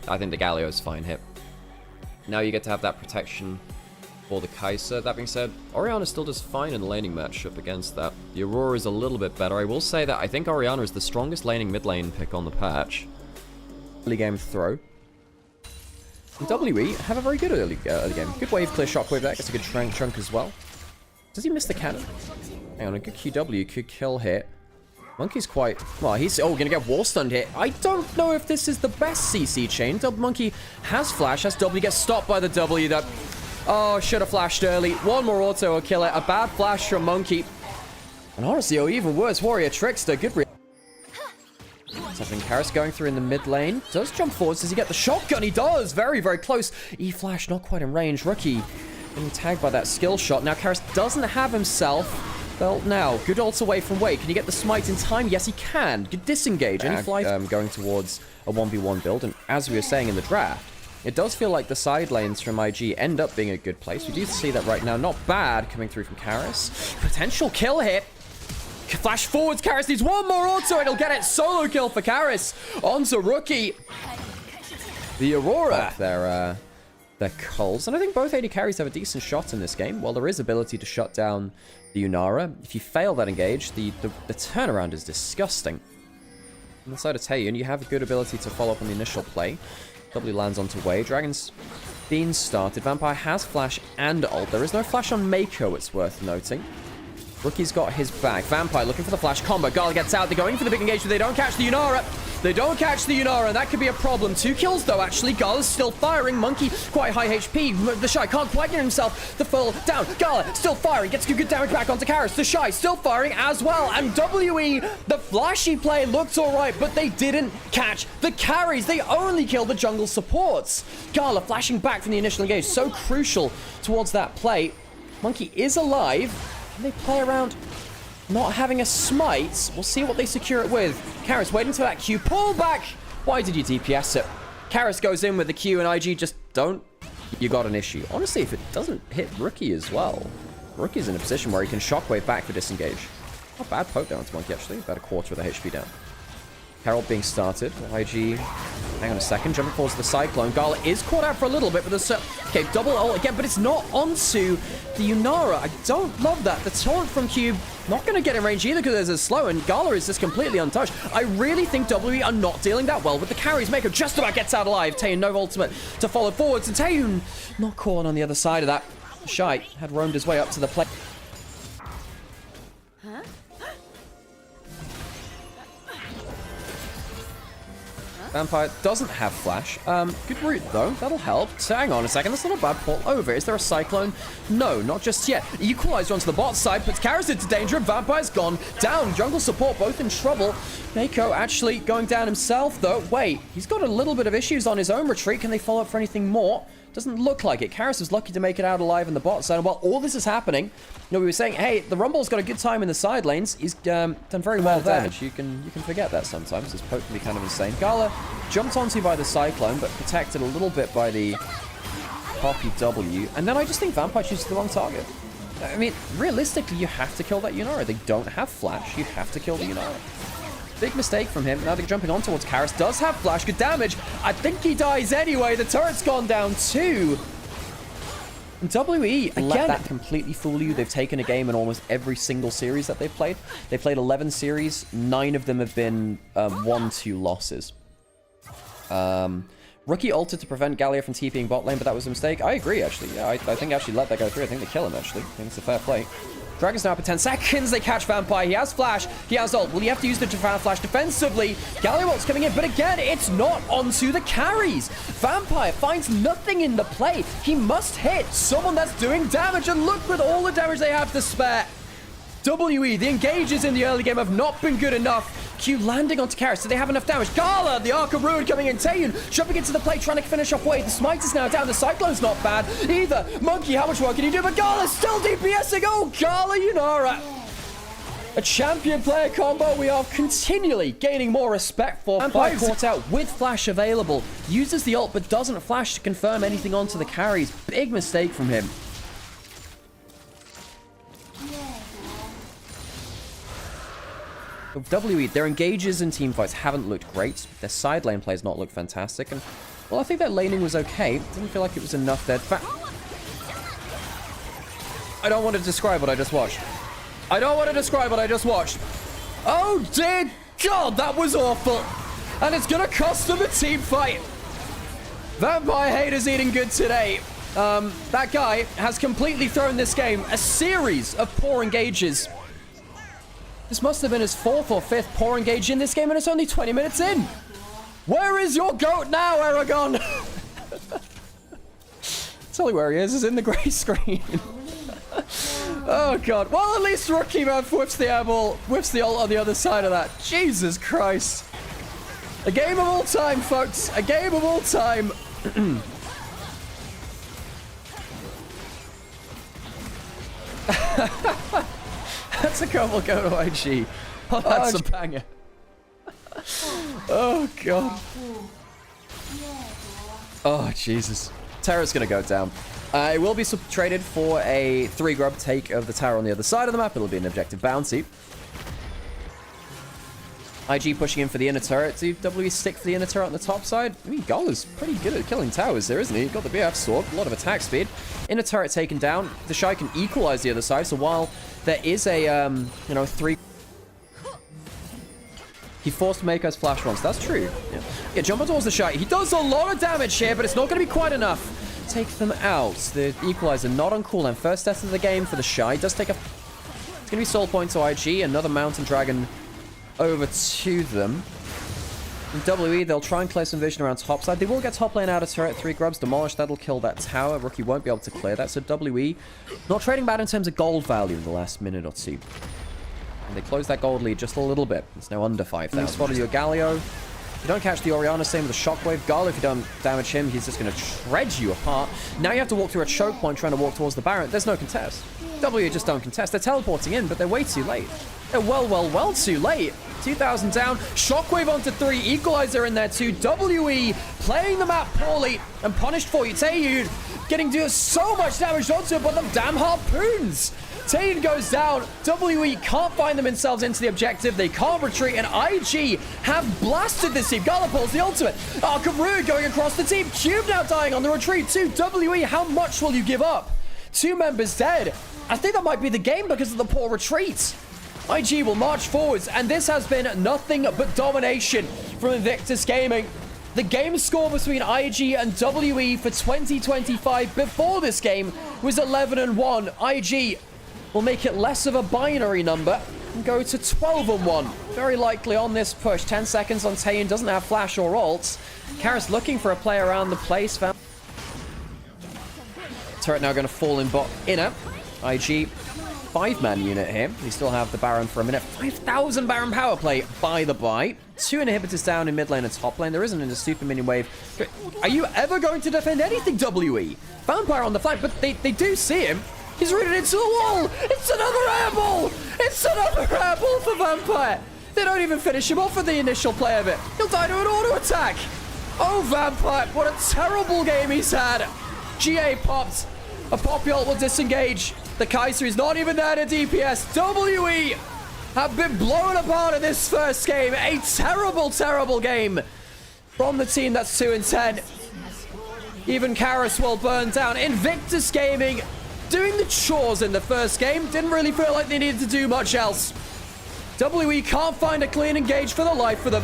I think the Galio's fine hit. Now you get to have that protection for the Kai'Sa. That being said, Orianna still does fine in the laning matchup against that. The Aurora is a little bit better. I will say that I think Orianna is the strongest laning mid lane pick on the patch. Early game throw. And WE have a very good early game. Good wave clear shockwave there. Gets a good chunk as well. Does he miss the cannon? Hang on, a good QW could kill hit. Monkey's quite... Well, he's... Oh, gonna get wall stunned here. I don't know if this is the best CC chain. Monkey has flash, has W, gets stopped by the W. That... Oh, should have flashed early. One more auto will kill it. A bad flash from Monkey. And honestly, oh, even worse, Warrior Trickster. Good something. Karras going through in the mid lane. Does jump forwards. Does he get the shotgun? He does. Very, very close. E-flash not quite in range. Rookie being tagged by that skill shot. Now, Karras doesn't have himself... Well, now, good ult away from Wei. Can he get the smite in time? Yes, he can. Good disengage. And he flies going towards a 1v1 build. And as we were saying in the draft, it does feel like the side lanes from IG end up being a good place. We do see that right now. Not bad coming through from Karras. Potential kill hit. Flash forwards. Karras needs one more auto and he'll get it. Solo kill for Karras. Onto Rookie. The Aurora. Their culls. And I think both AD carries have a decent shot in this game. While there is ability to shut down the Unara, if you fail that engage, the turnaround is disgusting. On the side of Taeyun, you have a good ability to follow up on the initial play. W lands onto Wei. Dragon's been started. Vampire has flash and ult. There is no flash on Mako, it's worth noting. Rookie's got his back. Vampire looking for the flash combo. Gala gets out. They're going for the big engage, but they don't catch the Unara. They don't catch the Unara, and that could be a problem. 2 kills, though, actually. Gala's still firing. Monkey, quite high HP. The Shy can't quite get himself. The full down. Gala still firing. Gets good damage back onto Karras. The Shy still firing as well. And WE, the flashy play looked all right, but they didn't catch the carries. They only killed the jungle supports. Gala flashing back from the initial engage. So crucial towards that play. Monkey is alive. And they play around not having a smite. We'll see what they secure it with. Karras waiting for that Q. Pull back! Why did you DPS it? Karras goes in with the Q and IG just don't. You got an issue. Honestly, if it doesn't hit Rookie as well, Rookie's in a position where he can shockwave back for disengage. Not bad poke down to Monkey, actually. About a quarter of the HP down. Herald being started. IG, hang on a second, jumping forwards to the Cyclone. Gala is caught out for a little bit, but there's okay, double ult again, but it's not onto the Unara. I don't love that. The taunt from Cube, not going to get in range either because there's a slow, and Gala is just completely untouched. I really think WE are not dealing that well with the carries. Mako just about gets out alive. Taeyun, no ultimate to follow forwards, and Taeyun not caught on the other side of that. Shy had roamed his way up to the play. Vampire doesn't have flash. Good route, though. That'll help. So hang on a second. That's not a bad pull over. Is there a Cyclone? No, not just yet. Equalizer onto the bot side. Puts Karras into danger. Vampire's gone down. Jungle support both in trouble. Mako actually going down himself, though. Wait, he's got a little bit of issues on his own retreat. Can they follow up for anything more? Doesn't look like it. Karras was lucky to make it out alive in the bot side. While all this is happening, you know, we were saying, hey, the Rumble's got a good time in the side lanes. He's done very well damage. You can forget that sometimes. His poke can be kind of insane. Gala jumped onto by the Cyclone, but protected a little bit by the Poppy W. And then I just think Vampire chooses the wrong target. I mean, realistically, you have to kill that Unara. They don't have flash. You have to kill the Unara. Big mistake from him. Now they're jumping on towards Karras. Does have flash. Good damage. I think he dies anyway. The turret's gone down too. And WE, again, let that completely fool you. They've taken a game in almost every single series that they've played. They played 11 series. 9 of them have been 1-2 losses. Rookie ulted to prevent Galio from TPing bot lane, but that was a mistake. I agree, actually. Yeah, I think actually let that go through. I think they kill him, actually. I think it's a fair play. Dragon's now up for 10 seconds. They catch Vampire. He has flash. He has ult. Will he have to use the flash defensively? Galio ult's coming in, but again, it's not onto the carries. Vampire finds nothing in the play. He must hit someone that's doing damage, and look with all the damage they have to spare. WE, the engages in the early game have not been good enough. Q landing onto Karras. Do they have enough damage? Gala, the Arc of Ruin coming in. Taeyun jumping into the play, trying to finish off Wade. The smite is now down. The Cyclone's not bad either. Monkey, how much work can he do? But Gala's still DPSing. Oh, Gala Unara. A champion player combo we are continually gaining more respect for. Vampire caught out with flash available. Uses the ult, but doesn't flash to confirm anything onto the carries. Big mistake from him. WE, their engages in teamfights haven't looked great. Their side lane plays not looked fantastic. And Well, I think that laning was okay. Didn't feel like it was enough there. I don't want to describe what I just watched. I don't want to describe what I just watched. Oh, dear God, that was awful. And it's going to cost them a team fight. Vampire haters eating good today. That guy has completely thrown this game a series of poor engages. This must have been his 4th or 5th poor engage in this game, and it's only 20 minutes in. Where is your goat now, Aragon? Tell you where he is in the grey screen. Oh, God. Well, at least Rookie Man whips the airball, whips the ult on the other side of that. Jesus Christ. A game of all time, folks. A game of all time. That's a couple go to IG. Oh, that's a banger. Oh, God. Oh, Jesus. Terra's going to go down. It will be traded for a 3-grub take of the tower on the other side of the map. It'll be an objective bounty. IG pushing in for the inner turret. Do WE stick for the inner turret on the top side? I mean, Gol is pretty good at killing towers there, isn't he? Got the BF sword, a lot of attack speed. Inner turret taken down. The Shy can equalize the other side, so while there is a, 3... He forced to make us flash once. That's true. Yeah, jump towards the Shy. He does a lot of damage here, but it's not going to be quite enough. Take them out. The equalizer not on cooldown. First death of the game for the Shy. Does take a... It's going to be soul point to IG. Another Mountain Dragon over to them. In WE, they'll try and clear some vision around top side. They will get top lane out of turret. 3 grubs. Demolish. That'll kill that tower. Rookie won't be able to clear that. So WE not trading bad in terms of gold value in the last minute or two. And they close that gold lead just a little bit. It's now under 5,000. Spotted your Galio. If you don't catch the Orianna, same with the Shockwave. Gala, if you don't damage him, he's just going to shred you apart. Now you have to walk through a choke point trying to walk towards the Baron. There's no contest. W just don't contest. They're teleporting in, but they're way too late. They're well too late. 2,000 down. Shockwave onto 3. Equalizer in there too. WE playing the map poorly and punished for you. Taeyun getting to do so much damage onto it, but the damn harpoons. Taeyun goes down. WE can't find themselves into the objective. They can't retreat, and IG have blasted this team. Gala pulls the ultimate. Karu going across the team. Cube now dying on the retreat too. WE, how much will you give up? 2 members dead. I think that might be the game because of the poor retreat. IG will march forwards, and this has been nothing but domination from Invictus Gaming. The game score between IG and WE for 2025 before this game was 11-1. IG will make it less of a binary number and go to 12-1. Very likely on this push. 10 seconds on Taeyun, doesn't have flash or ults. Karis looking for a play around the place. Turret now going to fall in bot inner. IG, 5-man unit here. We still have the Baron for a minute. 5,000 Baron power play by the by. 2 inhibitors down in mid lane and top lane. There isn't a super minion wave. Are you ever going to defend anything, WE? Vampire on the flank, but they do see him. He's rooted into the wall. It's another airball. It's another airball for Vampire. They don't even finish him off with the initial play of it. He'll die to an auto attack. Oh, Vampire, what a terrible game he's had. GA popped. A Poppy ult will disengage. The Kaiser is not even there to DPS. WE have been blown apart in this first game. A terrible game from the team that's 2-10. Even Karis will burn down. Invictus Gaming doing the chores in the first game. Didn't really feel like they needed to do much else. WE can't find a clean engage for the life of them.